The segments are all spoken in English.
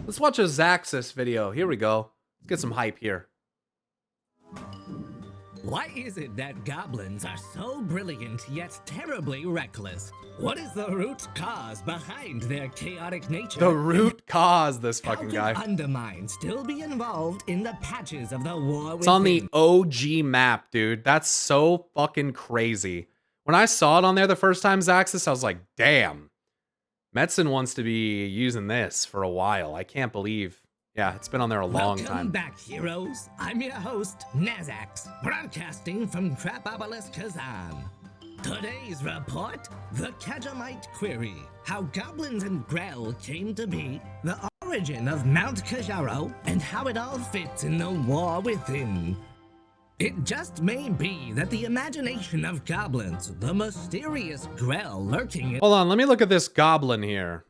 Let's watch a Xaxxas video. Here we go. Let's get some hype here. Why is it that goblins are so brilliant yet terribly reckless? What is the root cause behind their chaotic nature? The root cause, this fucking How guy. can Undermine still be involved in the patches of the war It's on the OG map, dude. That's so fucking crazy. When I saw it on there the first time, Xaxxas, I was like, damn. Metzen wants to be using this for a while. I can't believe. Yeah, it's been on there a long time. Welcome back, heroes. I'm your host, Xaxxas, broadcasting from Crapopolis, Kazan. Today's report, the Kajamite Query, how goblins and Grell came to be, the origin of Mount Kajaro, and how it all fits in the war within. It just may be that the imagination of goblins, the mysterious Grell lurking in Hold on, let me look at this goblin here.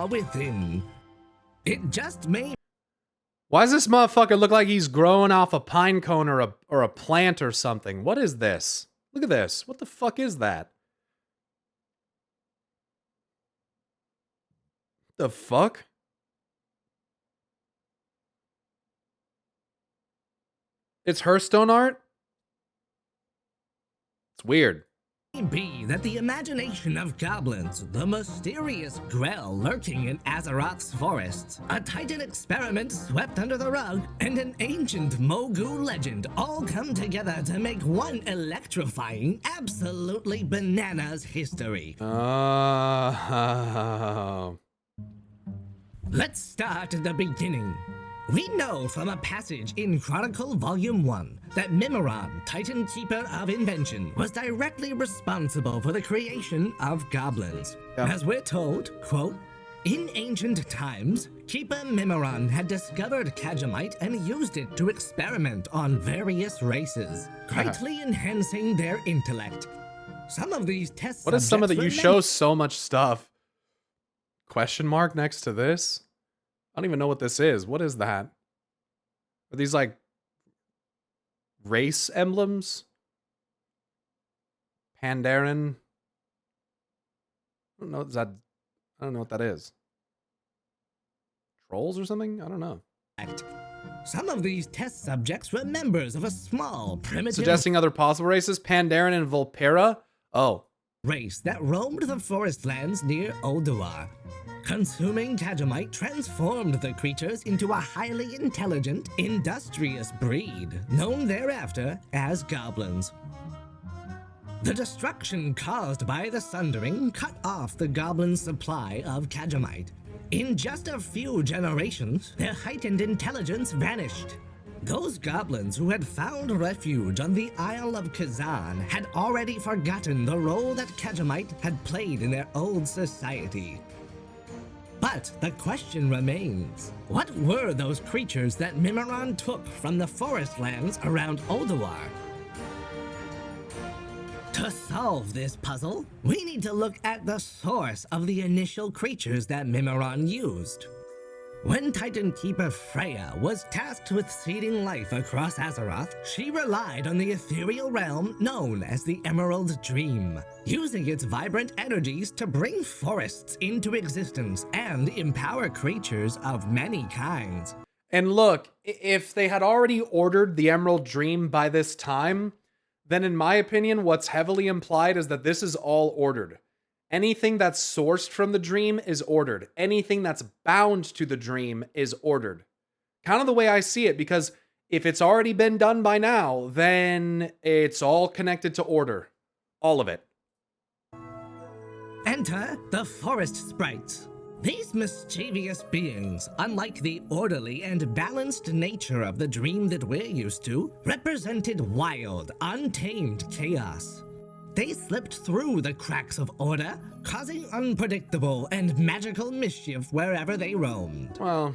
within. It just may. Why does this motherfucker look like he's growing off a pine cone or a plant or something? What is this? Look at this. What the fuck is that? The fuck? It's Hearthstone art? It's weird. Be that the imagination of goblins, the mysterious Grell lurking in Azeroth's forests, a Titan experiment swept under the rug, and an ancient Mogu legend all come together to make one electrifying, absolutely bananas history. Let's start at the beginning. We know from a passage in Chronicle Volume 1 that Mimiron, Titan Keeper of Invention, was directly responsible for the creation of goblins. Yeah. As we're told, quote, in ancient times, Keeper Mimiron had discovered Kajamite and used it to experiment on various races, greatly enhancing their intellect. Some of these tests. What is some of the, you show so much stuff. Question mark next to this? I don't even know what this is. What is that? Are these like race emblems? Pandaren? I don't know. I don't know what that is. Trolls or something? I don't know. Some of these test subjects were members of a small, primitive Suggesting other possible races? Pandaren and Volpera? Oh. race that roamed the forest lands near Ulduar. Consuming Kajamite transformed the creatures into a highly intelligent, industrious breed, known thereafter as goblins. The destruction caused by the Sundering cut off the goblins' supply of Kajamite. In just a few generations, their heightened intelligence vanished. Those goblins who had found refuge on the Isle of Kazan had already forgotten the role that Kajamite had played in their old society. But the question remains, what were those creatures that Mimiron took from the forest lands around Ulduar? To solve this puzzle, we need to look at the source of the initial creatures that Mimiron used. When Titan Keeper Freya was tasked with seeding life across Azeroth, she relied on the ethereal realm known as the Emerald Dream, using its vibrant energies to bring forests into existence and empower creatures of many kinds. And look, if they had already ordered the Emerald Dream by this time, then in my opinion, what's heavily implied is that this is all ordered. Anything that's sourced from the dream is ordered. Anything that's bound to the dream is ordered. Kind of the way I see it, because if it's already been done by now, then it's all connected to order. All of it. Enter the forest sprites. These mischievous beings, unlike the orderly and balanced nature of the dream that we're used to, represented wild, untamed chaos. They slipped through the cracks of order, causing unpredictable and magical mischief wherever they roamed. Well,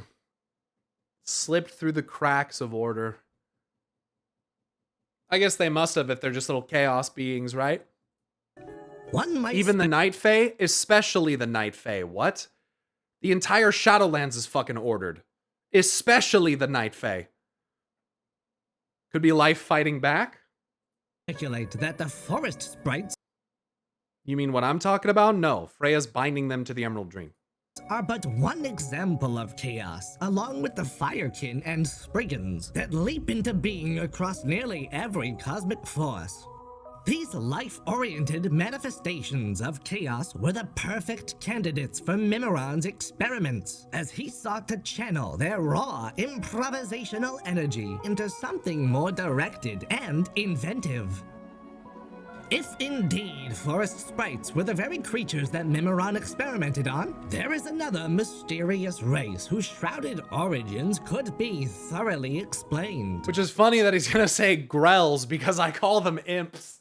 slipped through the cracks of order. I guess they must have if they're just little chaos beings, right? One might Even the Night Fae? Especially the Night Fae. What? The entire Shadowlands is fucking ordered. Especially the Night Fae. Could be life fighting back? speculate that the forest sprites You mean what I'm talking about? No. Freya's binding them to the Emerald Dream. are but one example of chaos, along with the Firekin and Spriggans that leap into being across nearly every cosmic force. These life-oriented manifestations of chaos were the perfect candidates for Mimiron's experiments, as he sought to channel their raw, improvisational energy into something more directed and inventive. If indeed forest sprites were the very creatures that Mimiron experimented on, there is another mysterious race whose shrouded origins could be thoroughly explained. Which is funny that he's gonna say grells because I call them imps.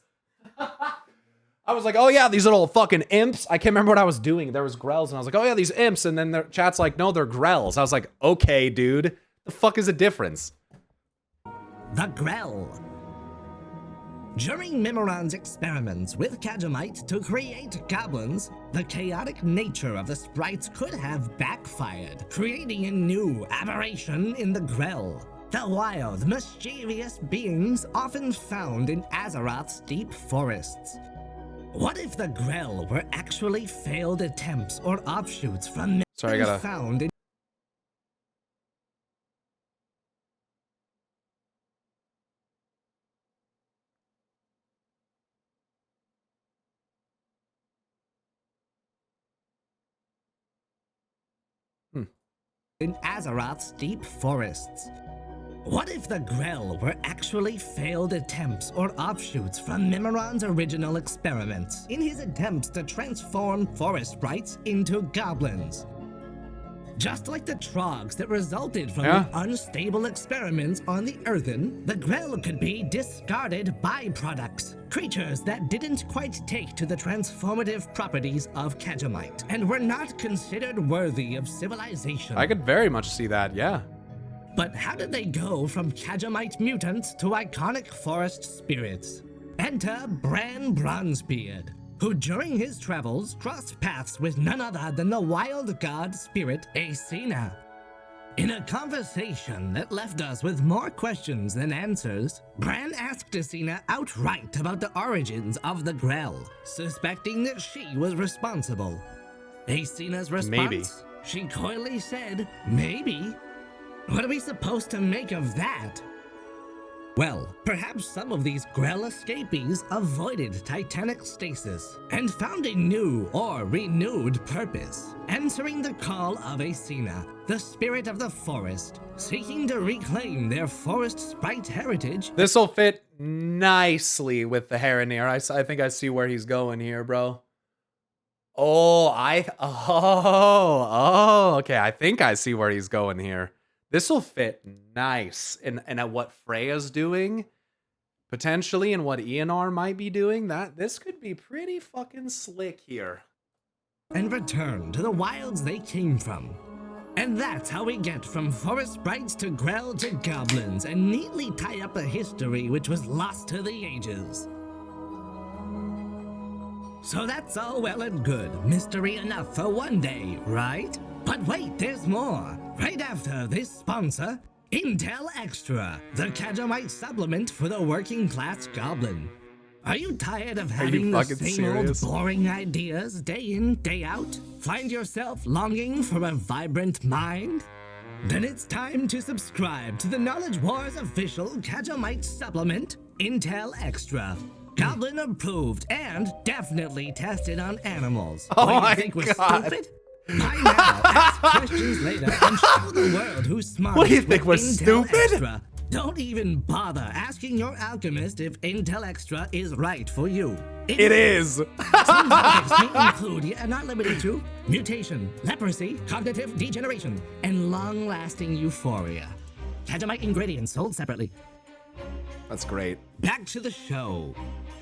I was like, oh yeah, these little fucking imps. I can't remember what I was doing. There was grells and I was like, oh yeah, these imps. And then the chat's like, no, they're grells. I was like, okay, dude. The fuck is the difference? The Grell. During Mimiron's experiments with Kajamite to create goblins, the chaotic nature of the sprites could have backfired, creating a new aberration in the Grell. The wild, mischievous beings often found in Azeroth's deep forests. What if the Grell were actually failed attempts or offshoots from found in in Azeroth's deep forests? What if the Grell were actually failed attempts or offshoots from Mimiron's original experiments in his attempts to transform forest sprites into goblins? Just like the trogs that resulted from the unstable experiments on the Earthen, the Grell could be discarded byproducts, creatures that didn't quite take to the transformative properties of Kajamite and were not considered worthy of civilization. I could very much see that, yeah. But how did they go from Kajamite mutants to iconic forest spirits? Enter Bran Bronzebeard, who during his travels crossed paths with none other than the wild god spirit Aecina. In a conversation that left us with more questions than answers, Bran asked Aecina outright about the origins of the Grell, suspecting that she was responsible. Aecina's response? Maybe. She coyly said, maybe. What are we supposed to make of that? Well, perhaps some of these Grell escapees avoided titanic stasis and found a new or renewed purpose, answering the call of Aecina, the spirit of the forest, seeking to reclaim their forest sprite heritage. This'll fit nicely with the Heronir. I think I see where he's going here, bro. Okay, I think I see where he's going here. This will fit nice in at what Freya's doing, potentially, and what Eonar might be doing. This could be pretty fucking slick here. And return to the wilds they came from. And that's how we get from forest sprites to Grell to goblins, and neatly tie up a history which was lost to the ages. So that's all well and good. Mystery enough for one day, right? But wait, there's more. Right after this sponsor, Intel Extra, the Kajamite supplement for the working class goblin. Are you tired of having the same old boring ideas day in, day out? Find yourself longing for a vibrant mind? Then it's time to subscribe to the Knowledge Wars official Kajamite supplement, Intel Extra. Goblin approved and definitely tested on animals. Oh what do my you think we're God. stupid? By now, ask questions later and show the world who's smart. What do you think, we're Intel stupid? Extra. Don't even bother asking your alchemist if Intel Extra is right for you. It is. Some topics may include, yet are not limited to, mutation, leprosy, cognitive degeneration, and long-lasting euphoria. Kajamite ingredients sold separately. That's great. Back to the show.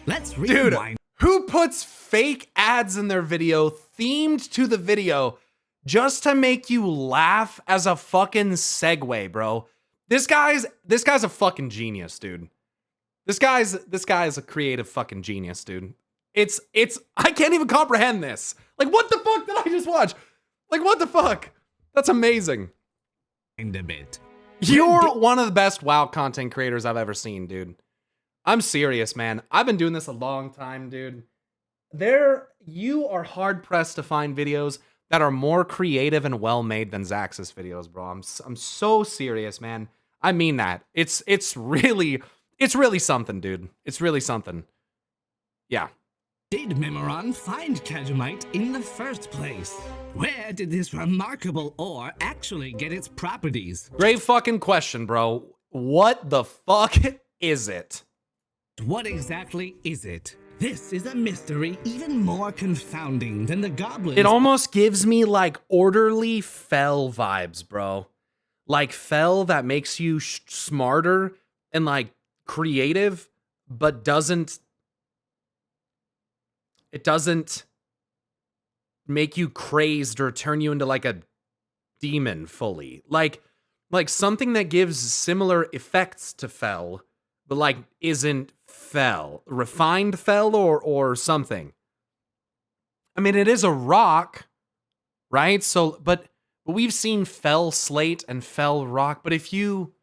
Let's Dude, rewind. who puts fake ads in their video themed to the video just to make you laugh as a fucking segue, bro? This guy's a fucking genius, dude. This guy's a creative fucking genius, dude. It's I can't even comprehend this. Like, what the fuck did I just watch? Like, what the fuck? That's amazing. A bit. You're one of the best WoW content creators I've ever seen, dude. I'm serious, man. I've been doing this a long time, dude. You are hard pressed to find videos that are more creative and well made than Xaxxas videos, bro. I'm so serious, man. I mean that. It's really something, dude. It's really something. Yeah. Did Memoron find Kajamite in the first place? Where did this remarkable ore actually get its properties? Great fucking question, bro. What the fuck is it? What exactly is it? This is a mystery even more confounding than the goblins. It almost gives me like orderly Fell vibes, bro. Like Fell that makes you smarter and like creative, but doesn't make you crazed or turn you into like a demon fully. Like something that gives similar effects to Fell, but like isn't Fell. Refined Fell or something. I mean, it is a rock, right? So, but we've seen Fell Slate and Fell Rock, but if you...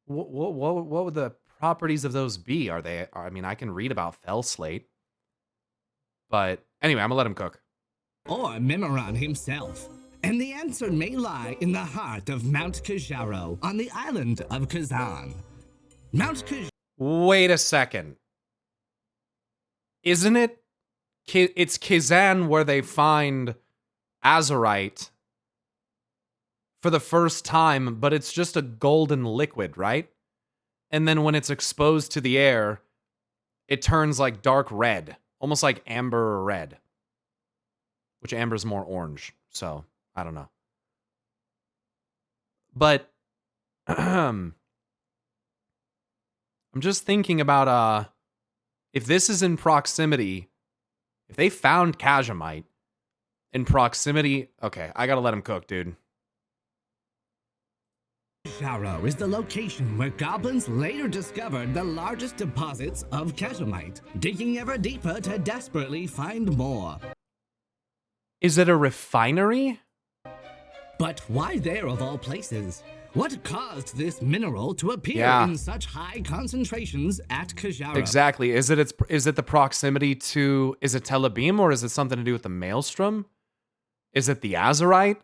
What would the properties of those be? Are they... I mean, I can read about Fell Slate. But anyway, I'm gonna let him cook. Or Memoron himself. And the answer may lie in the heart of Mount Kajaro on the island of Kazan. Mount Kajaro... Wait a second. Isn't it? It's Kazan where they find Azurite for the first time, but it's just a golden liquid, right? And then when it's exposed to the air, it turns like dark red, almost like amber or red, which amber's more orange. So I don't know. But I'm just thinking about if this is in proximity, if they found Kajamite in proximity, okay, I gotta let him cook, dude. Kajaro is the location where goblins later discovered the largest deposits of Kajamite, digging ever deeper to desperately find more. Is it a refinery? But why there of all places? What caused this mineral to appear in such high concentrations at Kajaro? Exactly. Is it the proximity to... Is it Telebim or is it something to do with the Maelstrom? Is it the Azurite?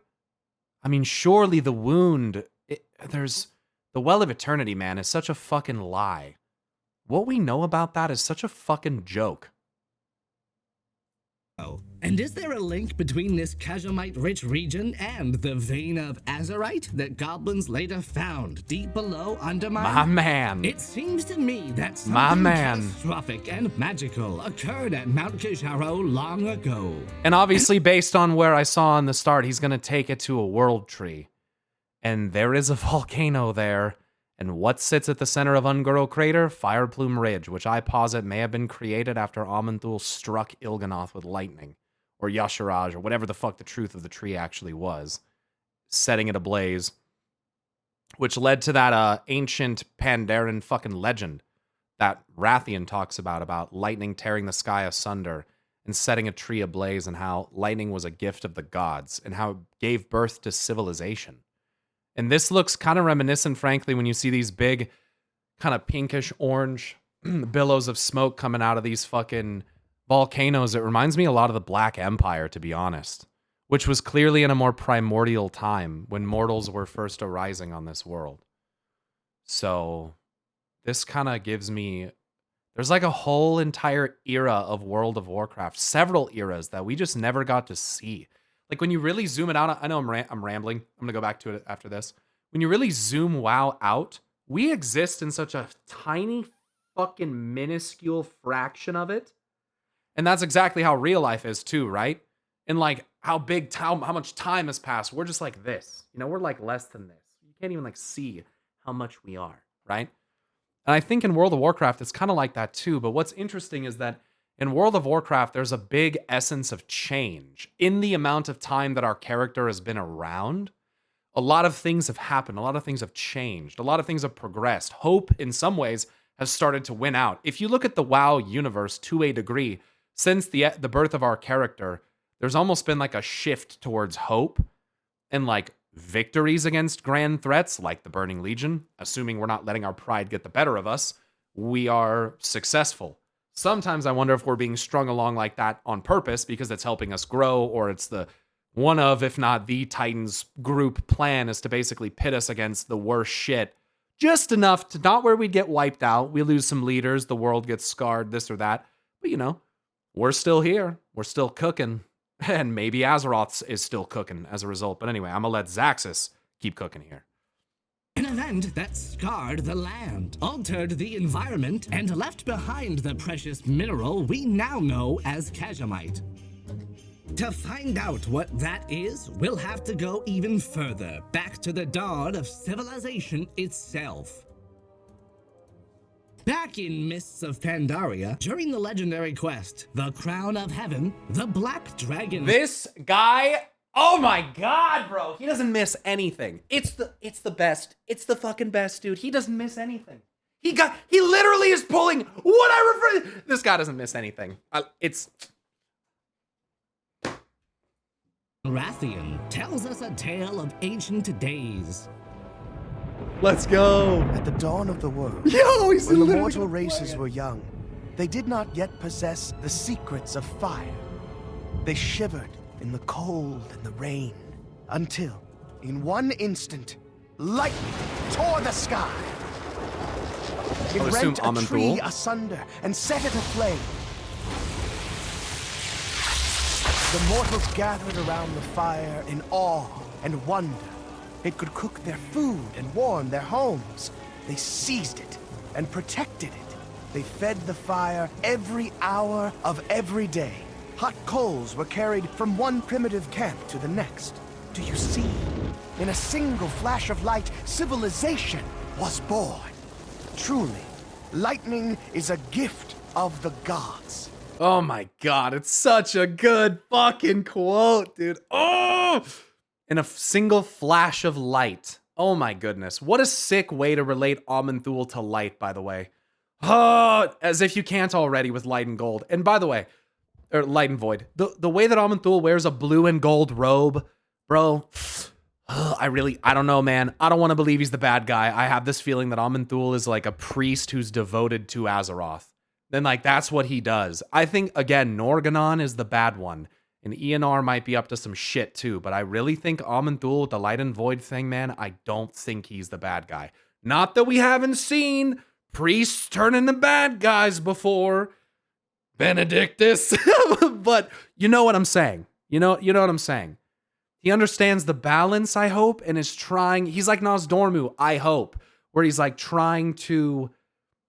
I mean, surely the wound... There's... The Well of Eternity, man, is such a fucking lie. What we know about that is such a fucking joke. And is there a link between this Kajamite-rich region and the vein of Azurite that goblins later found deep below Undermine? My man. It seems to me that something catastrophic and magical occurred at Mount Kajaro long ago. And obviously, based on where I saw in the start, he's going to take it to a world tree. And there is a volcano there. And what sits at the center of Unguro Crater? Fireplume Ridge, which I posit may have been created after Aman'Thul struck Il'gynoth with lightning. Or Yasharaj, or whatever the fuck the truth of the tree actually was. Setting it ablaze. Which led to that ancient Pandaren fucking legend that Rathian talks about lightning tearing the sky asunder and setting a tree ablaze, and how lightning was a gift of the gods, and how it gave birth to civilization. And this looks kind of reminiscent, frankly, when you see these big, kind of pinkish orange billows of smoke coming out of these fucking volcanoes. It reminds me a lot of the Black Empire, to be honest, which was clearly in a more primordial time when mortals were first arising on this world. So this kind of gives me... There's like a whole entire era of World of Warcraft, several eras that we just never got to see. Like when you really zoom it out, I know I'm rambling. I'm going to go back to it after this. When you really zoom WoW out, we exist in such a tiny fucking minuscule fraction of it. And that's exactly how real life is too, right? And like how much time has passed. We're just like this. You know, we're like less than this. You can't even like see how much we are, right? And I think in World of Warcraft, it's kind of like that too. But what's interesting is that in World of Warcraft, there's a big essence of change. In the amount of time that our character has been around, a lot of things have happened. A lot of things have changed. A lot of things have progressed. Hope, in some ways, has started to win out. If you look at the WoW universe to a degree, since the birth of our character, there's almost been like a shift towards hope and like victories against grand threats like the Burning Legion. Assuming we're not letting our pride get the better of us, we are successful. Sometimes I wonder if we're being strung along like that on purpose because it's helping us grow, or it's the one of, if not the Titans group plan is to basically pit us against the worst shit. Just enough to not where we'd get wiped out. We lose some leaders, the world gets scarred, this or that. But you know, we're still here. We're still cooking. And maybe Azeroth is still cooking as a result. But anyway, I'm gonna let Xaxxas keep cooking here. An event that scarred the land, altered the environment, and left behind the precious mineral we now know as Kajamite. To find out what that is, we'll have to go even further, back to the dawn of civilization itself. Back in Mists of Pandaria, during the legendary quest, The Crown of Heaven, the Black Dragon... This guy, oh my god, bro. He doesn't miss anything. It's the best. It's the fucking best, dude. He doesn't miss anything. He literally is pulling what I refer... This guy doesn't miss anything. Rathian tells us a tale of ancient days. Let's go. At the dawn of the world, Yo, he's when the literally mortal gonna play races it. were young, they did not yet possess the secrets of fire. They shivered in the cold and the rain, until, in one instant, lightning tore the sky. It would assume rent a Aman'Thul. tree asunder and set it aflame. The mortals gathered around the fire in awe and wonder. It could cook their food and warm their homes. They seized it and protected it. They fed the fire every hour of every day. Hot coals were carried from one primitive camp to the next. Do you see? In a single flash of light, civilization was born. Truly, lightning is a gift of the gods. Oh my god, it's such a good fucking quote, dude. Oh! In a single flash of light. Oh my goodness. What a sick way to relate Aman'Thul to light, by the way. Oh, as if you can't already with light and gold. And by the way, or light and void. The way that Aman'Thul wears a blue and gold robe, bro, I don't know, man. I don't want to believe he's the bad guy. I have this feeling that Aman'Thul is like a priest who's devoted to Azeroth. Then, like, that's what he does. I think, again, Norganon is the bad one. And ENR might be up to some shit, too. But I really think Aman'Thul with the Light and Void thing, man, I don't think he's the bad guy. Not that we haven't seen priests turn into bad guys before. Benedictus. But you know what I'm saying. You know what I'm saying. He understands the balance, I hope, and is trying. He's like Nosdormu, I hope. Where he's, like, trying to...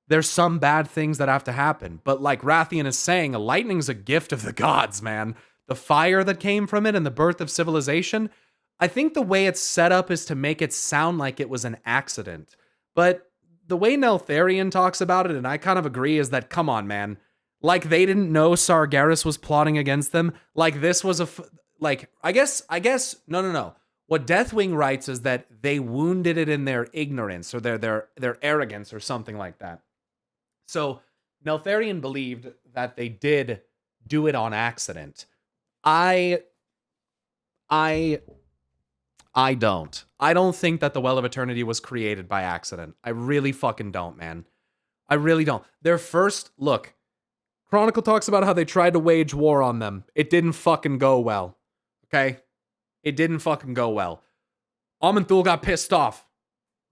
There's some bad things that have to happen. But like Rathian is saying, lightning's a gift of the gods, man. The fire that came from it and the birth of civilization, I think the way it's set up is to make it sound like it was an accident. But the way Neltharion talks about it, and I kind of agree, is that, come on, man. Like they didn't know Sargeras was plotting against them. Like this was I guess, no. What Deathwing writes is that they wounded it in their ignorance or their arrogance or something like that. So Neltharion believed that they did do it on accident. I don't. I don't think that the Well of Eternity was created by accident. I really fucking don't, man. I really don't. Their first look, Chronicle talks about how they tried to wage war on them. It didn't fucking go well. Okay? It didn't fucking go well. Aman'Thul got pissed off.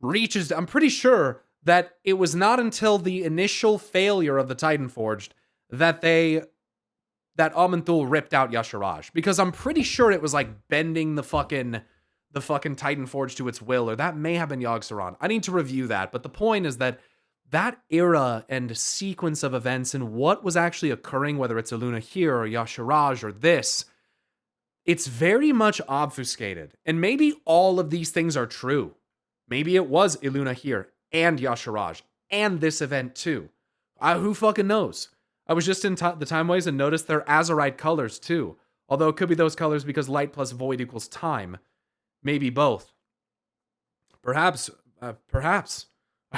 I'm pretty sure that it was not until the initial failure of the Titanforged that Aman'Thul ripped out Yasharaj. Because I'm pretty sure it was like bending the fucking Titanforge to its will, or that may have been Yogg-Saron. I need to review that, but the point is that era and sequence of events and what was actually occurring, whether it's Eluna here or Yasharaj or this, it's very much obfuscated. And maybe all of these things are true. Maybe it was Eluna here and Yasharaj, and this event too. Who fucking knows? I was just in the Timeways and noticed they're Azerite colors too. Although it could be those colors because light plus void equals time. Maybe both. Perhaps. I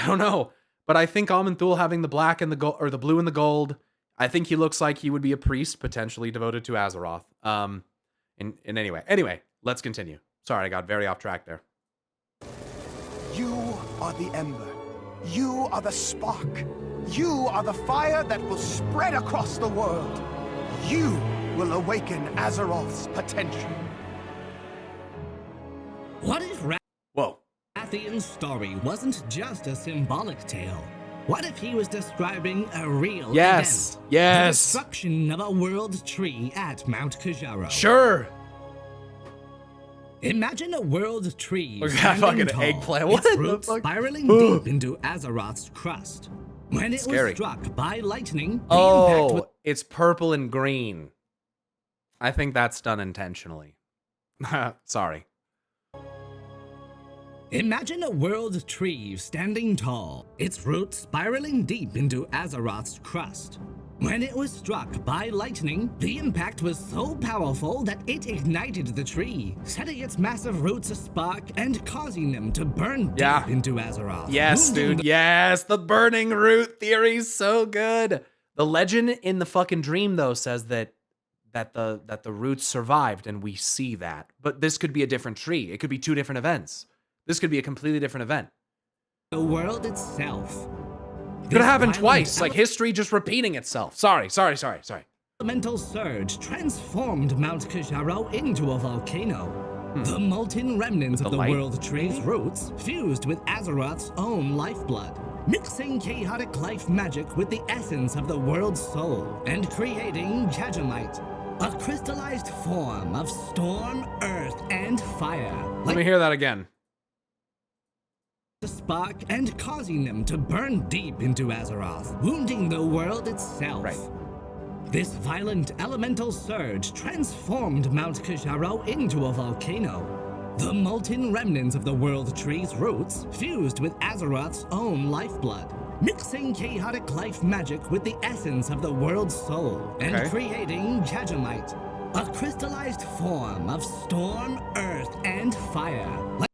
don't know. But I think Aman'Thul having the black and the gold, or the blue and the gold, I think he looks like he would be a priest potentially devoted to Azeroth. And anyway, let's continue. Sorry, I got very off track there. You are the ember. You are the spark. You are the fire that will spread across the world. You will awaken Azeroth's potential. What if Whoa. Rathian's story wasn't just a symbolic tale? What if he was describing a real Yes. event? Yes. The destruction of a world tree at Mount Kajaro. Sure. Imagine a world tree Look at that standing fucking tall, eggplant. What its the roots fuck? spiraling deep into Azeroth's crust. When it Scary. was struck by lightning, the impact was... Oh, it's purple and green. I think that's done intentionally. Sorry. Imagine a world tree standing tall, its roots spiraling deep into Azeroth's crust. When it was struck by lightning, the impact was so powerful that it ignited the tree, setting its massive roots aspark and causing them to burn deep into Azeroth. Yes, wounding dude. Yes, the burning root theory's so good. The legend in the fucking dream though says that the roots survived, and we see that. But this could be a different tree. It could be two different events. This could be a completely different event. The world itself. Could have happened twice, like history just repeating itself. Sorry. Elemental surge transformed Mount Kajaro into a volcano. The molten remnants of the light? world tree's roots fused with Azeroth's own lifeblood, mixing chaotic life magic with the essence of the world's soul and creating Kajamite, a crystallized form of storm, earth, and fire. Let me hear that again. The spark and causing them to burn deep into Azeroth, wounding the world itself. Right. This violent elemental surge transformed Mount Kajaro into a volcano. The molten remnants of the world tree's roots fused with Azeroth's own lifeblood, mixing chaotic life magic with the essence of the world's soul and creating Kajamite, a crystallized form of storm, earth, and fire.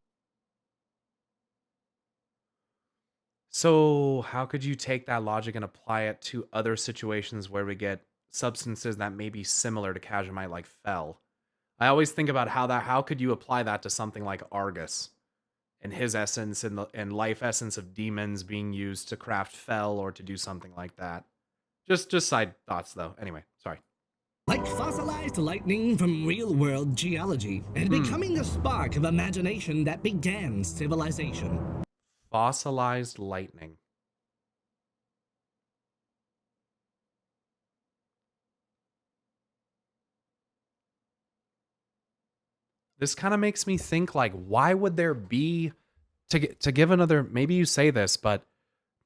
So how could you take that logic and apply it to other situations where we get substances that may be similar to Kajamite, like Fel? I always think about how could you apply that to something like Argus and his essence and life essence of demons being used to craft Fel or to do something like that. Just side thoughts though. Anyway, sorry. Like fossilized lightning from real-world geology and becoming the spark of imagination that began civilization. Fossilized lightning. This kind of makes me think, like, why would there be, to give another, maybe you say this, but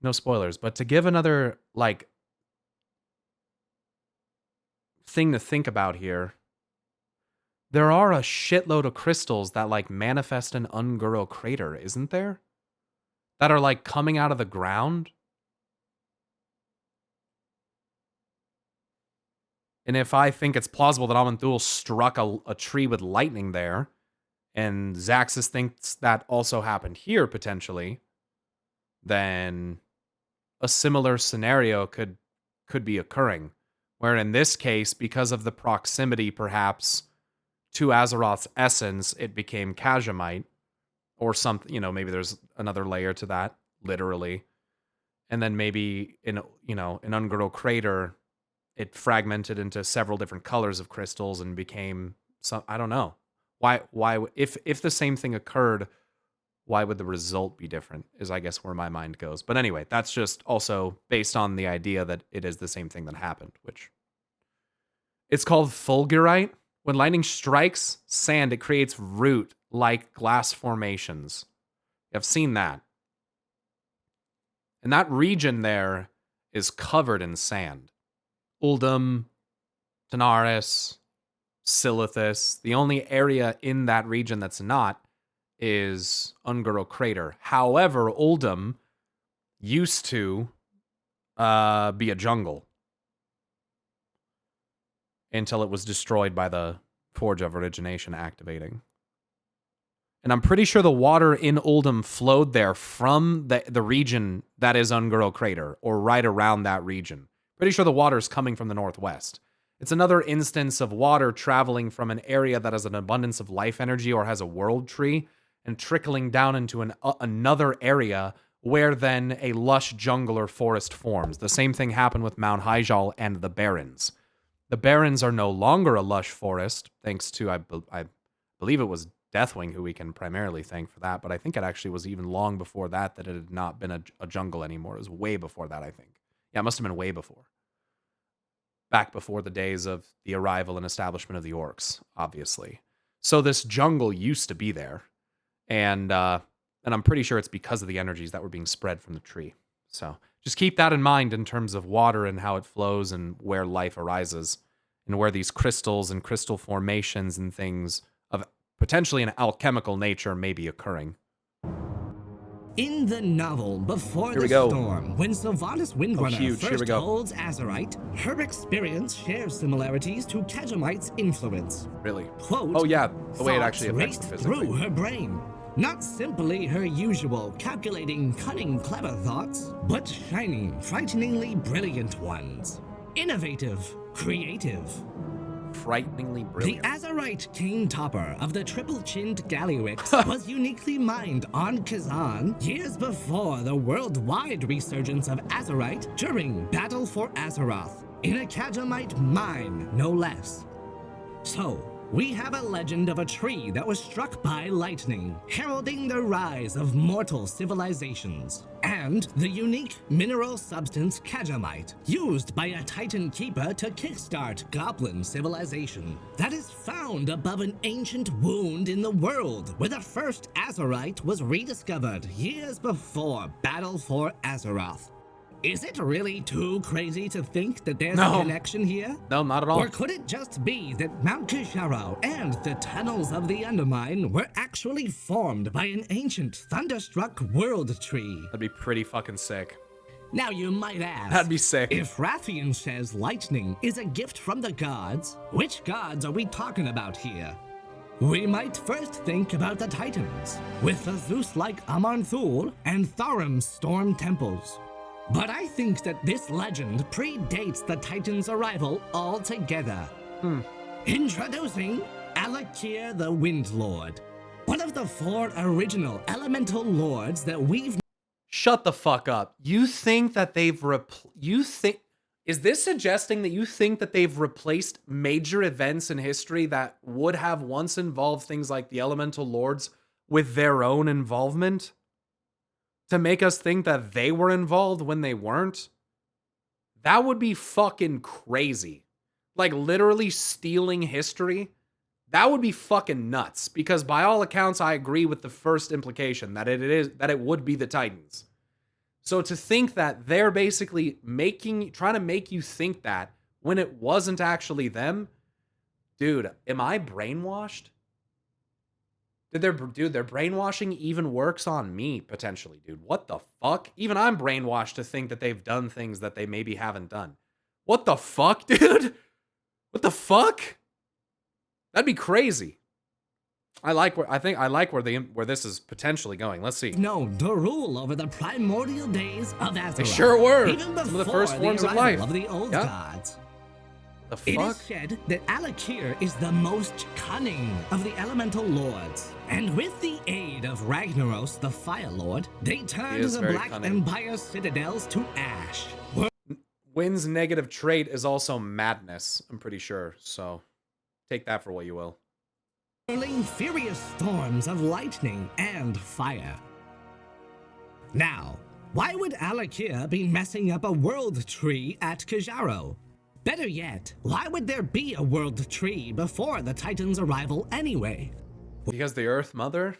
no spoilers, but to give another, like, thing to think about here, there are a shitload of crystals that, like, manifest an Unguro crater, isn't there? That are, like, coming out of the ground? And if I think it's plausible that Aman'Thul struck a tree with lightning there, and Xaxxas thinks that also happened here, potentially, then a similar scenario could be occurring. Where in this case, because of the proximity, perhaps, to Azeroth's essence, it became Kajamite. Or something, maybe there's another layer to that, literally. And then maybe in Unguro crater, it fragmented into several different colors of crystals and became some, I don't know. Why if the same thing occurred, why would the result be different? Is I guess where my mind goes. But anyway, that's just also based on the idea that it is the same thing that happened, which it's called fulgurite. When lightning strikes sand, it creates root like glass formations. I've seen that. And that region there is covered in sand. Uldum, Tanaris, Silithus. The only area in that region that's not is Unguro Crater. However, Uldum used to be a jungle until it was destroyed by the Forge of Origination activating. And I'm pretty sure the water in Uldum flowed there from the region that is Unguro Crater, or right around that region. Pretty sure the water is coming from the northwest. It's another instance of water traveling from an area that has an abundance of life energy or has a world tree and trickling down into another area where then a lush jungle or forest forms. The same thing happened with Mount Hyjal and the Barrens. The Barrens are no longer a lush forest, thanks to, I believe it was Deathwing who we can primarily thank for that, but I think it actually was even long before that it had not been a jungle anymore. It was way before that, I think. Yeah, it must have been way before. Back before the days of the arrival and establishment of the orcs, obviously. So this jungle used to be there, and I'm pretty sure it's because of the energies that were being spread from the tree. So just keep that in mind in terms of water and how it flows and where life arises, and where these crystals and crystal formations and things of potentially an alchemical nature may be occurring. In the novel Before the Storm, when Sylvanas Windrunner first holds Azerite, her experience shares similarities to Kajamite's influence. Really? Quote, oh yeah, the way it actually affects raced her physically. through her brain. Not simply her usual calculating, cunning, clever thoughts, but shining, frighteningly brilliant ones. Innovative, creative. Frighteningly brilliant. The Azerite King Topper of the triple-chinned Galliwix was uniquely mined on Kazan years before the worldwide resurgence of Azerite during Battle for Azeroth, in a Kajamite mine, no less. So, we have a legend of a tree that was struck by lightning, heralding the rise of mortal civilizations, and the unique mineral substance Kajamite, used by a Titan Keeper to kickstart Goblin civilization, that is found above an ancient wound in the world, where the first Azerite was rediscovered years before Battle for Azeroth. Is it really too crazy to think that there's a connection here? No, not at all. Or could it just be that Mount Kisharo and the tunnels of the Undermine were actually formed by an ancient thunderstruck world tree? That'd be pretty fucking sick. Now you might ask, that'd be sick. If Rathian says lightning is a gift from the gods, which gods are we talking about here? We might first think about the Titans, with the Zeus-like Amarnthul and Tharim's storm temples. But I think that this legend predates the Titans' arrival altogether. Introducing Alakir the Wind Lord, one of the 4 original elemental lords that we've... Shut the fuck up. You think that they've is this suggesting that you think that they've replaced major events in history that would have once involved things like the elemental lords with their own involvement? To make us think that they were involved when they weren't? That would be fucking crazy. Like literally stealing history? That would be fucking nuts. Because by all accounts, I agree with the first implication that it would be the Titans. So to think that they're basically trying to make you think that when it wasn't actually them, dude, am I brainwashed? Their brainwashing even works on me, potentially, dude. What the fuck? Even I'm brainwashed to think that they've done things that they maybe haven't done. What the fuck, dude? What the fuck? That'd be crazy. I like where this is potentially going. Let's see. No, the rule over the primordial days of Azeroth. They sure were. Even before some of the first forms the of life of the old gods. The fuck? It is said that Alakir is the most cunning of the elemental lords, and with the aid of Ragnaros, the Fire Lord, they turned the Black Empire citadels to ash. Wynn's negative trait is also madness, I'm pretty sure, so take that for what you will. Whirling furious storms of lightning and fire. Now, why would Alakir be messing up a world tree at Kajaro? Better yet, why would there be a world tree before the Titans' arrival anyway? Because the Earth Mother?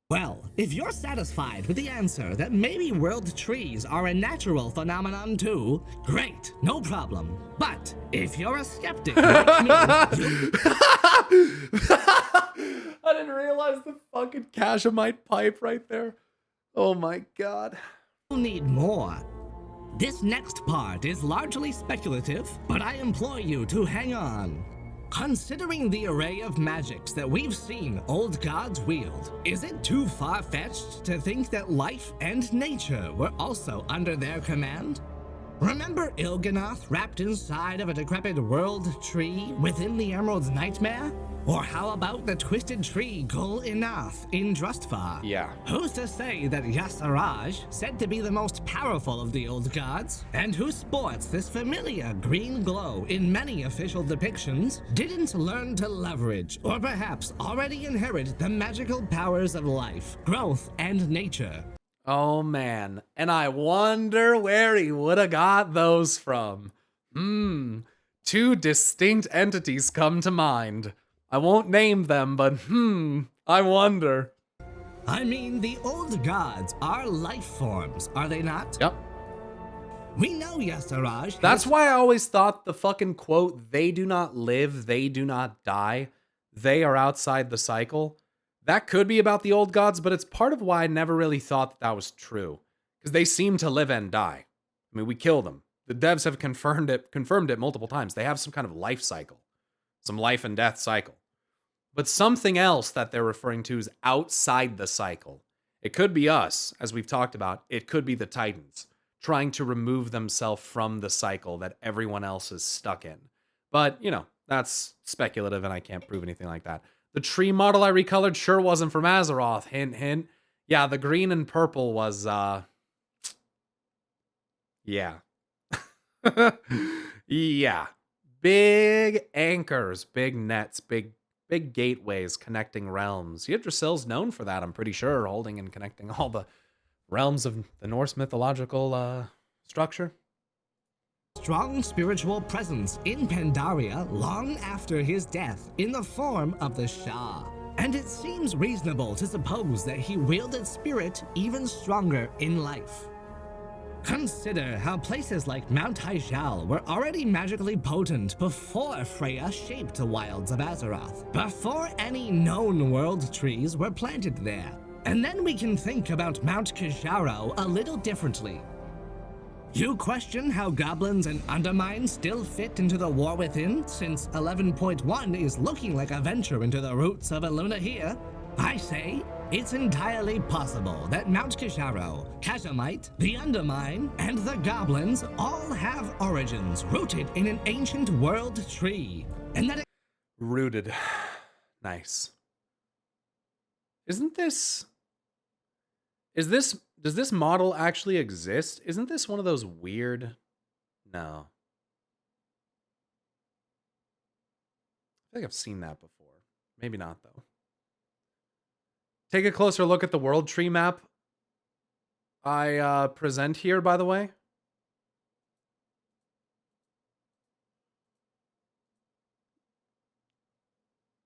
Well, if you're satisfied with the answer that maybe world trees are a natural phenomenon too, great, no problem. But if you're a skeptic like me, I didn't realize the fucking Kajamite pipe right there. Oh my god. you'll need more. This next part is largely speculative, but I implore you to hang on. Considering the array of magics that we've seen old gods wield, is it too far-fetched to think that life and nature were also under their command? Remember Il'gynoth wrapped inside of a decrepit world tree within the Emerald's Nightmare? Or how about the twisted tree Gul Inath in Drustvar? Yeah. Who's to say that Xaxxas, said to be the most powerful of the old gods, and who sports this familiar green glow in many official depictions, didn't learn to leverage, or perhaps already inherit the magical powers of life, growth, and nature? Oh man, and I wonder where he would have got those from. Two distinct entities come to mind. I won't name them, but I wonder. I mean, the old gods are life forms, are they not? Yep. We know Xaxxas. That's why I always thought the fucking quote, they do not live, they do not die, they are outside the cycle. That could be about the old gods, but it's part of why I never really thought that was true. Because they seem to live and die. I mean, we kill them. The devs have confirmed it multiple times. They have some kind of life cycle. Some life and death cycle. But something else that they're referring to is outside the cycle. It could be us, as we've talked about. It could be the Titans, trying to remove themselves from the cycle that everyone else is stuck in. But, you know, that's speculative and I can't prove anything like that. The tree model I recolored sure wasn't from Azeroth. Hint, hint. Yeah, the green and purple was, yeah. Yeah. Big anchors, big nets, big gateways connecting realms. Yggdrasil's known for that, I'm pretty sure, holding and connecting all the realms of the Norse mythological structure. Strong spiritual presence in Pandaria long after his death in the form of the Shah. And it seems reasonable to suppose that he wielded spirit even stronger in life. Consider how places like Mount Hyjal were already magically potent before Freya shaped the wilds of Azeroth, before any known world trees were planted there. And then we can think about Mount Kajaro a little differently. You question how goblins and undermines still fit into the war within, since 11.1 is looking like a venture into the roots of Eluna here? I say, it's entirely possible that Mount Kajaro, Kazamite, the Undermine, and the Goblins all have origins rooted in an ancient world tree, and that Rooted. Nice. Does this model actually exist? Isn't this one of those weird? No. I think I've seen that before. Maybe not, though. Take a closer look at the world tree map I present here, by the way.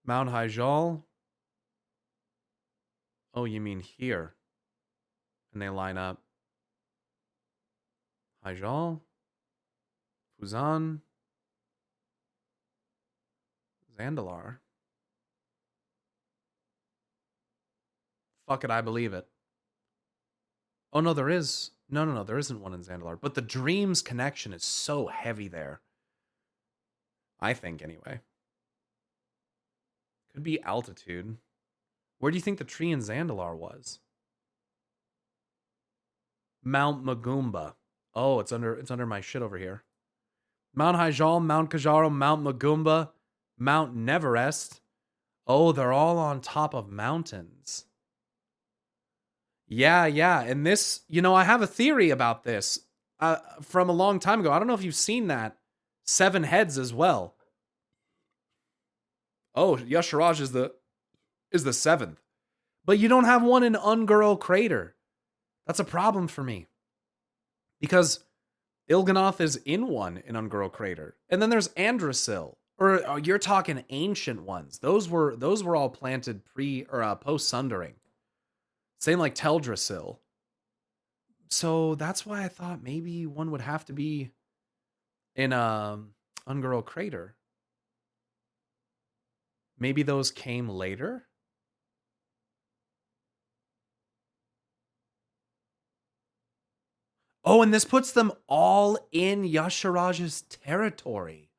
Mount Hyjal. Oh, you mean here. And they line up. Hyjal. Fuzan. Zandalar. Fuck it, I believe it. Oh, no, there is. No, there isn't one in Zandalar. But the Dreams connection is so heavy there. I think, anyway. Could be altitude. Where do you think the tree in Zandalar was? Mount Magumba. Oh, it's under my shit over here. Mount Hyjal, Mount Kajaro, Mount Magumba, Mount Neverest. Oh, they're all on top of mountains. Yeah. And this, I have a theory about this from a long time ago. I don't know if you've seen that. 7 heads as well. Oh, Yasharaj is the 7th. But you don't have one in Unguro Crater. That's a problem for me. Because Il'gynoth is in one in Unguro Crater. And then there's Andrasil. Or you're talking ancient ones. Those were all planted post Sundering. Same like Teldrassil. So that's why I thought maybe one would have to be in Unguro Crater. Maybe those came later? Oh, and this puts them all in Yasharaj's territory.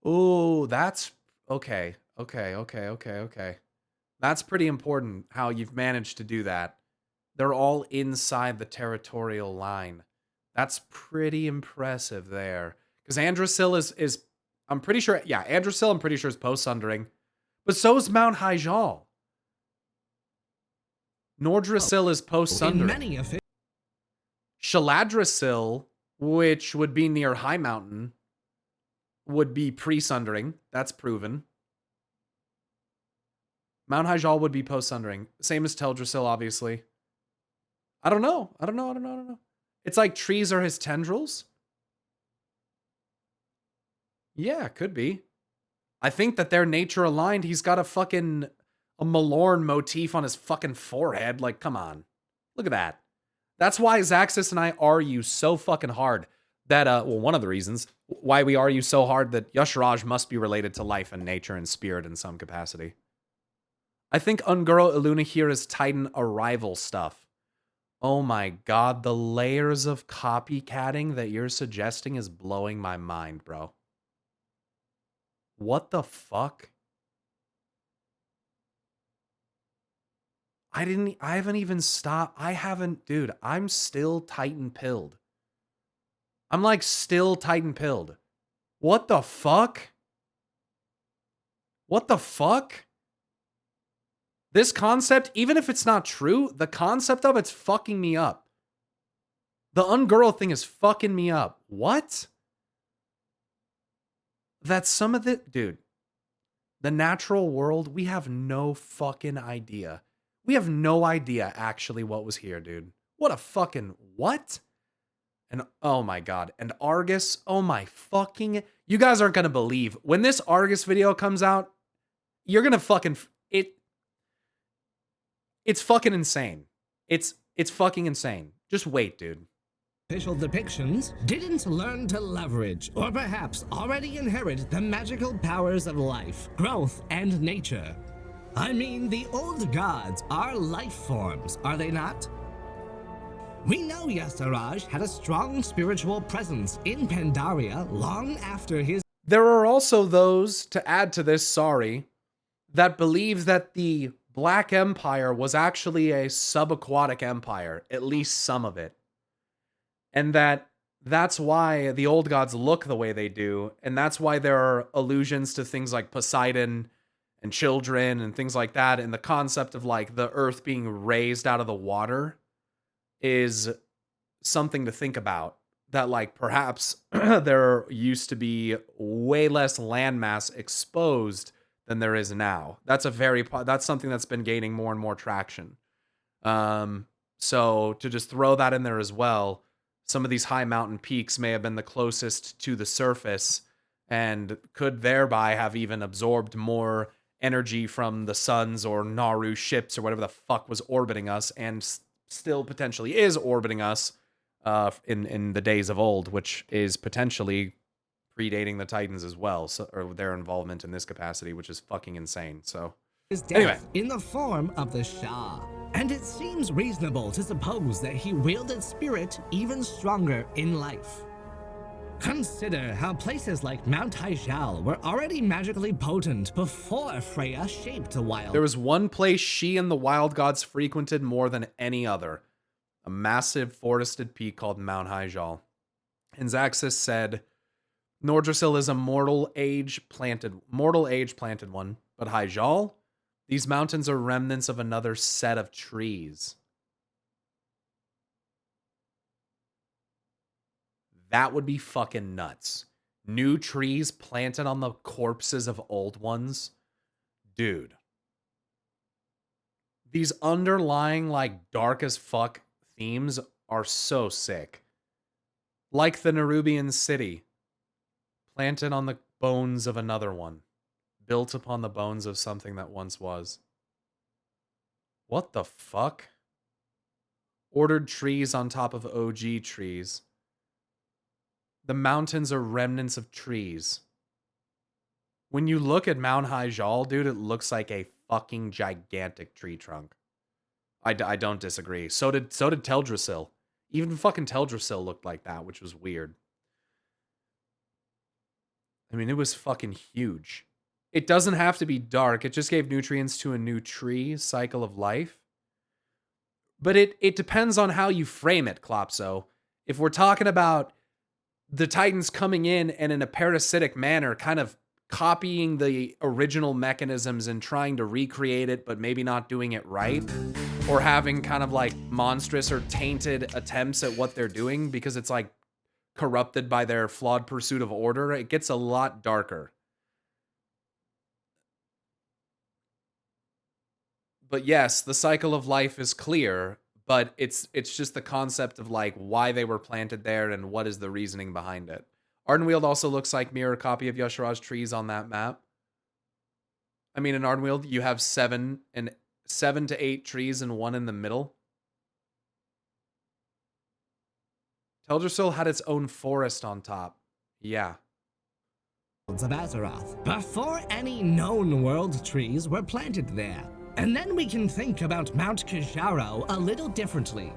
Oh, that's okay. That's pretty important how you've managed to do that. They're all inside the territorial line. That's pretty impressive there. Because Andrasil is I'm pretty sure, yeah, Andrasil I'm pretty sure is post-Sundering. But so's Mount Hyjal. Nordrasil is In post-sundering. many official Shaladrasil, which would be near High Mountain, would be pre-sundering. That's proven. Mount Hyjal would be post-sundering. Same as Teldrassil, obviously. I don't know. It's like trees are his tendrils. Yeah, could be. I think that they're nature aligned. He's got a Malorn motif on his fucking forehead. Like, come on. Look at that. That's why Xaxxas and I argue so fucking hard that, one of the reasons why we argue so hard that Yasharaj must be related to life and nature and spirit in some capacity. I think Unguro Illuna here is Titan arrival stuff. Oh my god, the layers of copycatting that you're suggesting is blowing my mind, bro. What the fuck? I haven't even stopped. Dude, I'm still Titan pilled. I'm like still Titan pilled. What the fuck? What the fuck? This concept, even if it's not true, the concept of it's fucking me up. The Ungirl thing is fucking me up. What? That's some of the... Dude, the natural world, we have no fucking idea. We have no idea actually what was here, dude. What a fucking... What? And oh my god. And Argus, oh my fucking... You guys aren't gonna believe. When this Argus video comes out, you're gonna fucking... It's fucking insane. It's fucking insane. Just wait, dude. depictions didn't learn to leverage, or perhaps already inherit the magical powers of life, growth, and nature. I mean, the old gods are life forms, are they not? We know Yasaraj had a strong spiritual presence in Pandaria long after his... There are also those, to add to this, that believe that the Black Empire was actually a subaquatic empire, at least some of it. And that's why the old gods look the way they do, and that's why there are allusions to things like Poseidon and children and things like that, and the concept of like the earth being raised out of the water is something to think about. That like perhaps there used to be way less landmass exposed than there is now. That's something that's been gaining more and more traction. So to just throw that in there as well, some of these high mountain peaks may have been the closest to the surface and could thereby have even absorbed more energy from the suns or Naru ships or whatever the fuck was orbiting us and still potentially is orbiting us in the days of old, which is potentially predating the Titans as well, so, or their involvement in this capacity, which is fucking insane. So his death anyway, in the form of the Shah. And it seems reasonable to suppose that he wielded spirit even stronger in life. Consider how places like Mount Hyjal were already magically potent before Freya shaped the wild. There was one place she and the wild gods frequented more than any other, a massive forested peak called Mount Hyjal. And Xaxxas said, Nordrasil is a mortal age planted one, but Hyjal, these mountains are remnants of another set of trees. That would be fucking nuts. New trees planted on the corpses of old ones. Dude. These underlying, like, dark as fuck themes are so sick. Like the Nerubian city. Planted on the bones of another one. Built upon the bones of something that once was. What the fuck? Ordered trees on top of OG trees. The mountains are remnants of trees. When you look at Mount Hyjal, dude, it looks like a fucking gigantic tree trunk. I don't disagree. So did Teldrassil. Even fucking Teldrassil looked like that, which was weird. I mean, it was fucking huge. It doesn't have to be dark. It just gave nutrients to a new tree cycle of life. But it depends on how you frame it, Klopso. If we're talking about the Titans coming in and in a parasitic manner kind of copying the original mechanisms and trying to recreate it, but maybe not doing it right, or having kind of like monstrous or tainted attempts at what they're doing because it's like corrupted by their flawed pursuit of order, it gets a lot darker. But yes, the cycle of life is clear, but it's just the concept of like why they were planted there and what is the reasoning behind it. Ardenweald also looks like mirror copy of Yasharaj's trees on that map. I mean, in Ardenweald, you have 7 to 8 trees and 1 in the middle. Teldrassil had its own forest on top. Yeah. Of Azeroth, before any known world trees were planted there. And then we can think about Mount Kijaro a little differently.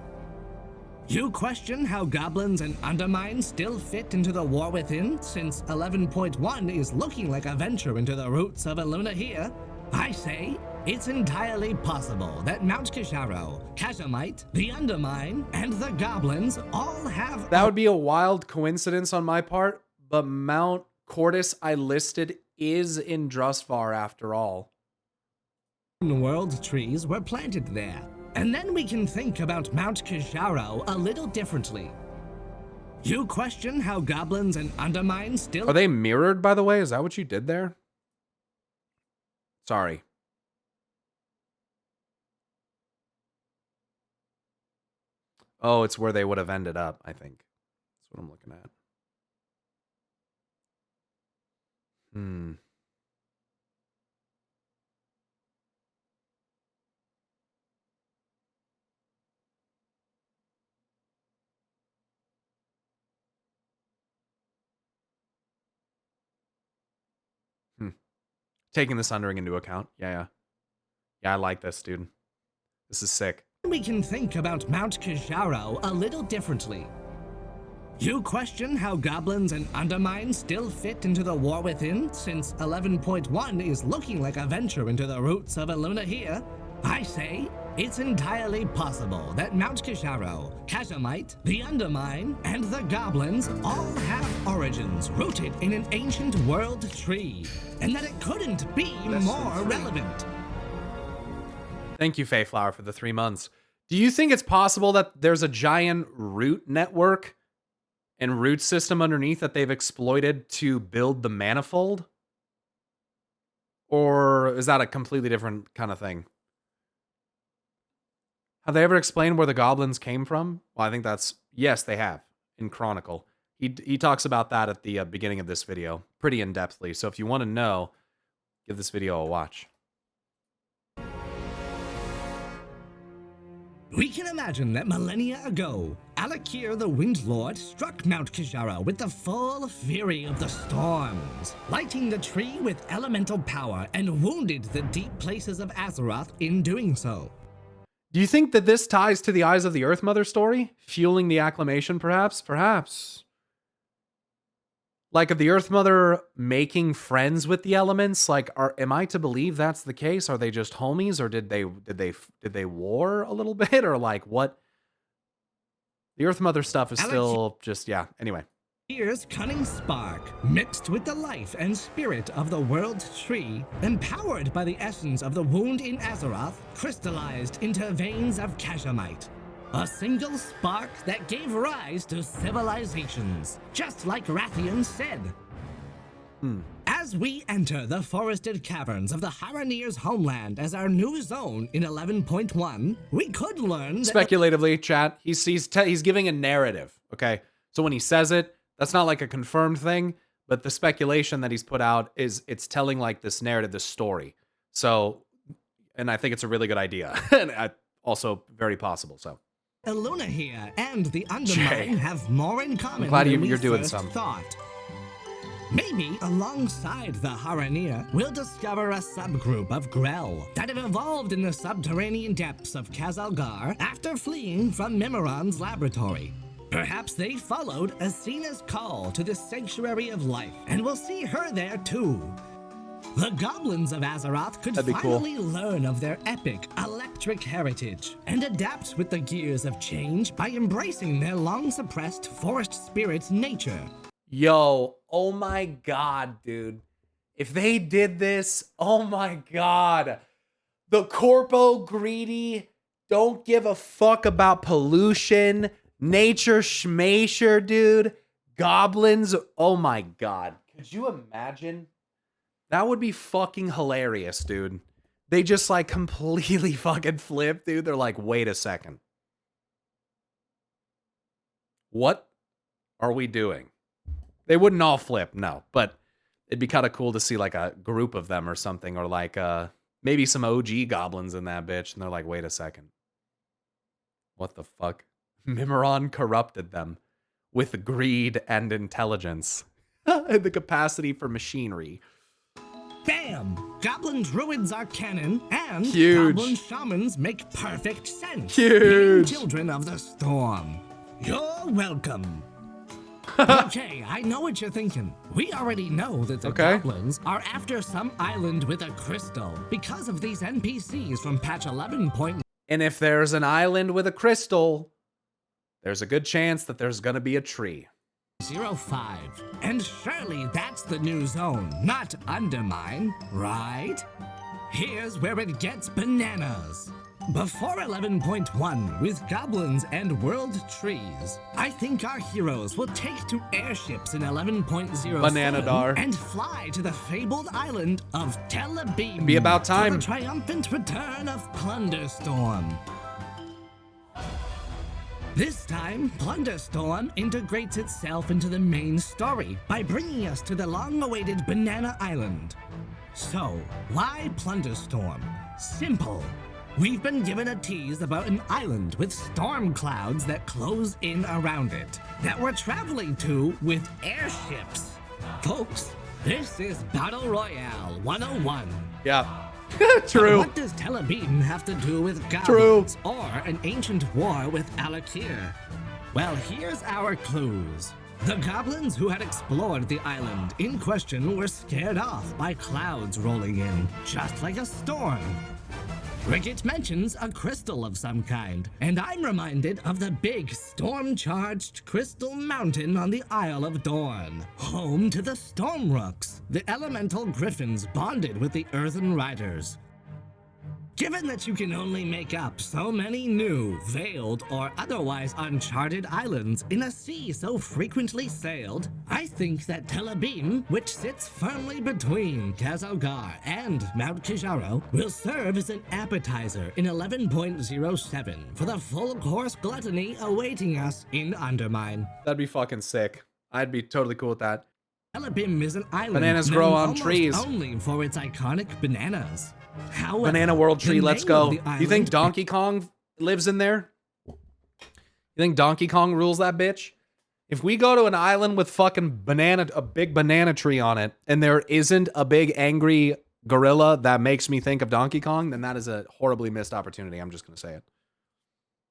You question how goblins and undermines still fit into the war within, since 11.1 is looking like a venture into the roots of Eluna here? I say, it's entirely possible that Mount Kijaro, Kazamite, the Undermine, and the goblins all have— That would be a wild coincidence on my part, but Mount Cordis I listed is in Drustvar after all. World trees were planted there. And then we can think about Mount Kijaro a little differently. You question how goblins and undermines still— Are they mirrored, by the way? Is that what you did there? Sorry. Oh, it's where they would have ended up, I think. That's what I'm looking at. Taking the Sundering into account. Yeah, I like this, dude. This is sick. We can think about Mount Kijaro a little differently. You question how goblins and undermines still fit into the war within, since 11.1 is looking like a venture into the roots of Eluna here? I say, it's entirely possible that Mount Kijaro, Kazamite, the Undermine, and the goblins all have origins rooted in an ancient world tree, and that it couldn't be more relevant. Thank you, Fayflower, for the 3 months. Do you think it's possible that there's a giant root network and root system underneath that they've exploited to build the manifold? Or is that a completely different kind of thing? Have they ever explained where the goblins came from? Well, I think that's... Yes, they have. In Chronicle. He talks about that at the beginning of this video. Pretty in-depthly. So if you want to know, give this video a watch. We can imagine that millennia ago, Alakir the Windlord struck Mount Kijaro with the full fury of the storms, lighting the tree with elemental power and wounded the deep places of Azeroth in doing so. Do you think that this ties to the Eyes of the Earth Mother story? Fueling the acclamation, perhaps? Perhaps. Like, of the Earth Mother making friends with the elements? Like, am I to believe that's the case? Are they just homies, or did they war a little bit, or like what? The Earth Mother stuff is still just, yeah. Anyway. Here's cunning spark, mixed with the life and spirit of the world tree, empowered by the essence of the wound in Azeroth, crystallized into veins of Kazamite. A single spark that gave rise to civilizations, just like Rathian said. As we enter the forested caverns of the Haranir's homeland as our new zone in 11.1, we could learn that— Speculatively, chat, he's giving a narrative, okay? So when he says it, that's not like a confirmed thing, but the speculation that he's put out is it's telling like this narrative, this story. So, and I think it's a really good idea, and also very possible, so. Eluna here and the Undermine have more in common I'm glad than you're we doing first some. thought. Maybe alongside the Haranir, we'll discover a subgroup of Grell that have evolved in the subterranean depths of Khazalgar after fleeing from Mimiron's laboratory. Perhaps they followed Asena's call to the Sanctuary of Life, and we'll see her there too. The goblins of Azeroth could finally learn of their epic electric heritage and adapt with the gears of change by embracing their long-suppressed forest spirit's nature. Yo, oh my god, dude. If they did this, oh my god. The corpo greedy, don't give a fuck about pollution, nature schmature, dude. Goblins, oh my god. Could you imagine? That would be fucking hilarious, dude. They just like completely fucking flip, dude. They're like, wait a second. What are we doing? They wouldn't all flip, no, but it'd be kind of cool to see like a group of them or something, or like maybe some OG goblins in that bitch, and they're like, wait a second. What the fuck? Mimiron corrupted them with greed and intelligence. And the capacity for machinery. Bam! Goblin druids are canon, and Huge. goblin shamans make perfect sense. Huge. Being children of the storm. You're welcome. Okay, I know what you're thinking. We already know that the goblins are after some island with a crystal because of these NPCs from patch 11. And if there's an island with a crystal, there's a good chance that there's gonna be a tree. 05. And surely that's the new zone, not Undermine, right? Here's where it gets bananas. Before 11.1, with goblins and world trees, I think our heroes will take to airships in 11.0 Banana Dar. and fly to the fabled island of Telebim. Be about time. For the triumphant return of Plunderstorm. This time, Plunderstorm integrates itself into the main story by bringing us to the long-awaited Banana Island. So, why Plunderstorm? Simple. We've been given a tease about an island with storm clouds that close in around it, that we're traveling to with airships. Folks, this is Battle Royale 101. Yeah. True. What does Telebim have to do with goblins or an ancient war with Alakir? Well, here's our clues. The goblins who had explored the island in question were scared off by clouds rolling in, just like a storm. Ricket mentions a crystal of some kind, and I'm reminded of the big storm-charged crystal mountain on the Isle of Dorn, home to the Stormrooks, the elemental griffins bonded with the Earthen Riders. Given that you can only make up so many new, veiled, or otherwise uncharted islands in a sea so frequently sailed, I think that Telebim, which sits firmly between Kazogar and Mount Kijaro, will serve as an appetizer in 11.07 for the full course gluttony awaiting us in Undermine. That'd be fucking sick. I'd be totally cool with that. Telebim is an island Bananas grow on almost trees. only for its iconic bananas. However, Banana World Tree, the let's name go. of the You think island- Donkey Kong lives in there? You think Donkey Kong rules that bitch? If we go to an island with fucking a big banana tree on it, and there isn't a big angry gorilla that makes me think of Donkey Kong, then that is a horribly missed opportunity. I'm just gonna say it.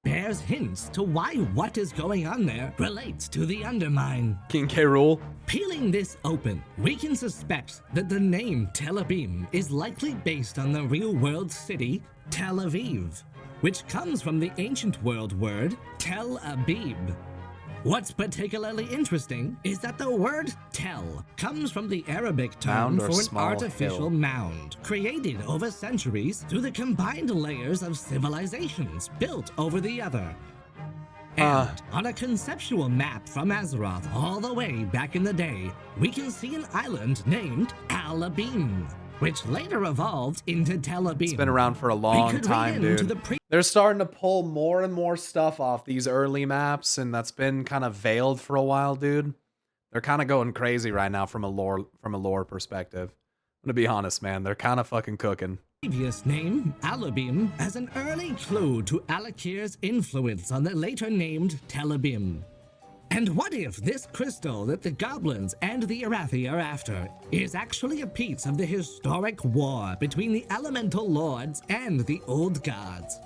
bears hints to why what is going on there relates to the Undermine. King K. Rool. Peeling this open, we can suspect that the name Telebim is likely based on the real-world city Tel Aviv, which comes from the ancient world word Tel Abib. What's particularly interesting is that the word tel comes from the Arabic term Mound or for an small artificial hill. mound, created over centuries through the combined layers of civilizations built over the other. And on a conceptual map from Azeroth all the way back in the day, we can see an island named Alabim, which later evolved into Telebim. It's been around for a long time, dude. They're starting to pull more and more stuff off these early maps, and that's been kind of veiled for a while, dude. They're kind of going crazy right now from a lore perspective. I'm gonna be honest, man. They're kind of fucking cooking. Previous name, Alabim, as an early clue to Alakir's influence on the later named Telebim. And what if this crystal that the goblins and the Arathi are after is actually a piece of the historic war between the elemental lords and the old gods?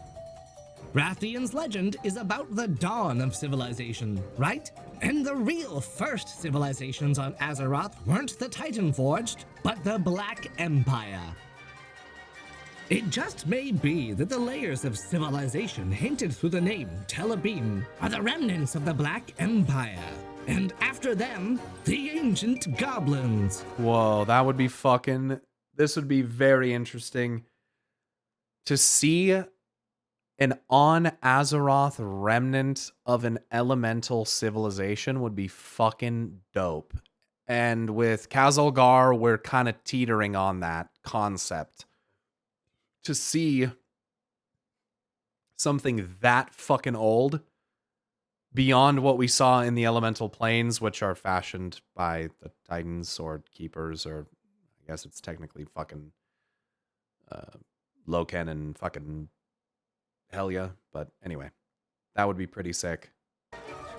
Rathian's legend is about the dawn of civilization, right? And the real first civilizations on Azeroth weren't the Titanforged, but the Black Empire. It just may be that the layers of civilization hinted through the name Telebim are the remnants of the Black Empire. And after them, the ancient goblins. Whoa, that would be fucking... This would be very interesting to see an on-Azeroth remnant of an elemental civilization would be fucking dope. And with Khazalgar, we're kind of teetering on that concept. To see something that fucking old beyond what we saw in the elemental planes, which are fashioned by the Titans, Sword Keepers, or I guess it's technically fucking Loken and fucking Helya. But anyway, that would be pretty sick.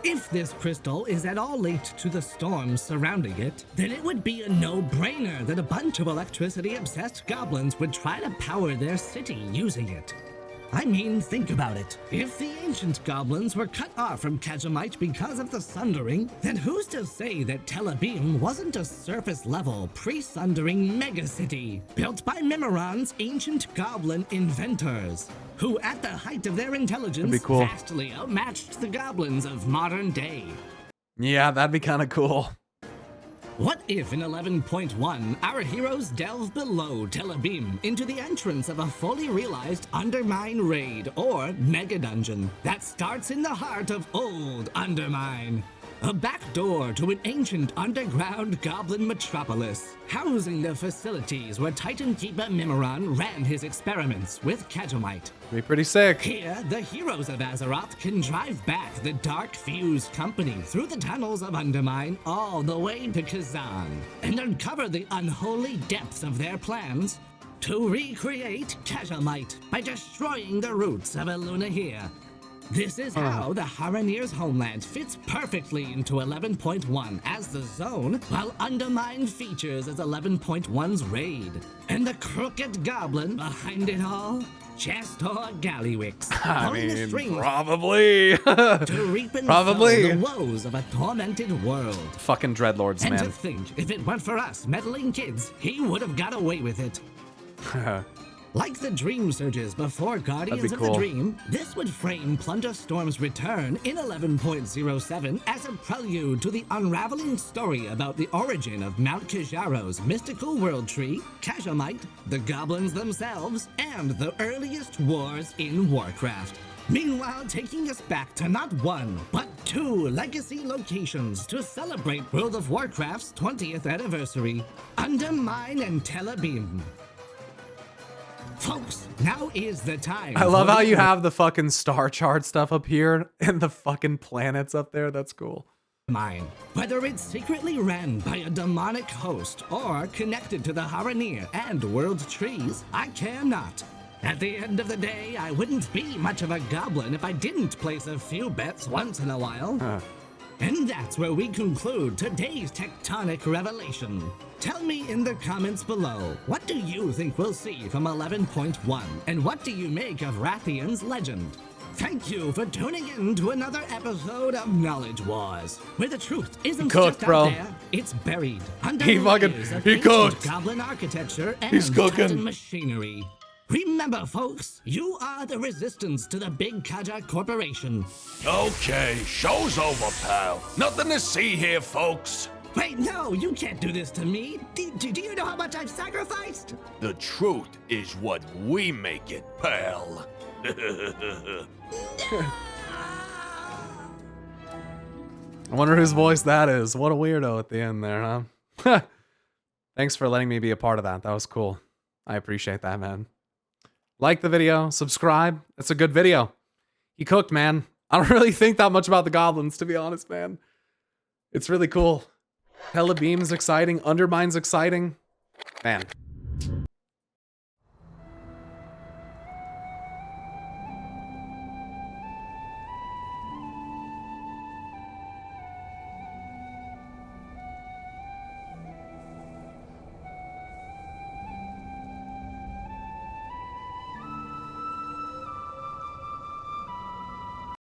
If this crystal is at all linked to the storms surrounding it, then it would be a no-brainer that a bunch of electricity-obsessed goblins would try to power their city using it. I mean, think about it. If the ancient goblins were cut off from Khajiit because of the sundering, then who's to say that Tel Abyss wasn't a surface-level, pre-sundering megacity built by Mimiron's ancient goblin inventors, who at the height of their intelligence cool. vastly outmatched the goblins of modern day. Yeah, that'd be kind of cool. What if in 11.1, our heroes delve below Tel Abyss into the entrance of a fully realized Undermine raid or mega dungeon that starts in the heart of old Undermine? A backdoor to an ancient underground goblin metropolis, housing the facilities where Titan Keeper Mimiron ran his experiments with Khajiit. Be pretty sick. Here, the heroes of Azeroth can drive back the Dark Fuse Company through the tunnels of Undermine all the way to Kazan and uncover the unholy depths of their plans to recreate Khajiit by destroying the roots of Elunahir. This is how the Haranir's homeland fits perfectly into 11.1 as the zone, while Undermine features as 11.1's raid. And the crooked goblin behind it all? Chestor Gallywix, pulling the strings probably. to reap and Probably. sow the woes of a tormented world. Fucking dreadlords, And man. to think, if it weren't for us meddling kids, he would have got away with it. Like the Dream Surges before Guardians of the cool. Dream, this would frame Plunderstorm's return in 11.07 as a prelude to the unraveling story about the origin of Mount Kajaro's mystical world tree, Khajiit, the goblins themselves, and the earliest wars in Warcraft. Meanwhile, taking us back to not one, but two legacy locations to celebrate World of Warcraft's 20th anniversary, Undermine and Tel Abyss. Folks, now is the time. I love how you have the fucking star chart stuff up here and the fucking planets up there. That's cool. Mine. Whether it's secretly ran by a demonic host or connected to the Haranir and world trees, I care not. At the end of the day, I wouldn't be much of a goblin if I didn't place a few bets once in a while. And that's where we conclude today's tectonic revelation. Tell me in the comments below, what do you think we'll see from 11.1, and what do you make of Rathian's legend? Thank you for tuning in to another episode of Knowledge Wars, where the truth isn't cooked, just bro. out there, it's buried under He the fucking- layers of he ancient cooked. goblin architecture and He's cooking. Titan machinery. Remember, folks, you are the resistance to the Big Kaja Corporation. Okay, show's over, pal. Nothing to see here, folks. Wait, no, you can't do this to me. Do you know how much I've sacrificed? The truth is what we make it, pal. I wonder whose voice that is. What a weirdo at the end there, huh? Thanks for letting me be a part of that. That was cool. I appreciate that, man. Like the video, subscribe. It's a good video. He cooked, man. I don't really think that much about the goblins, to be honest, man. It's really cool. Tel Abyss exciting. Undermine's exciting. Man,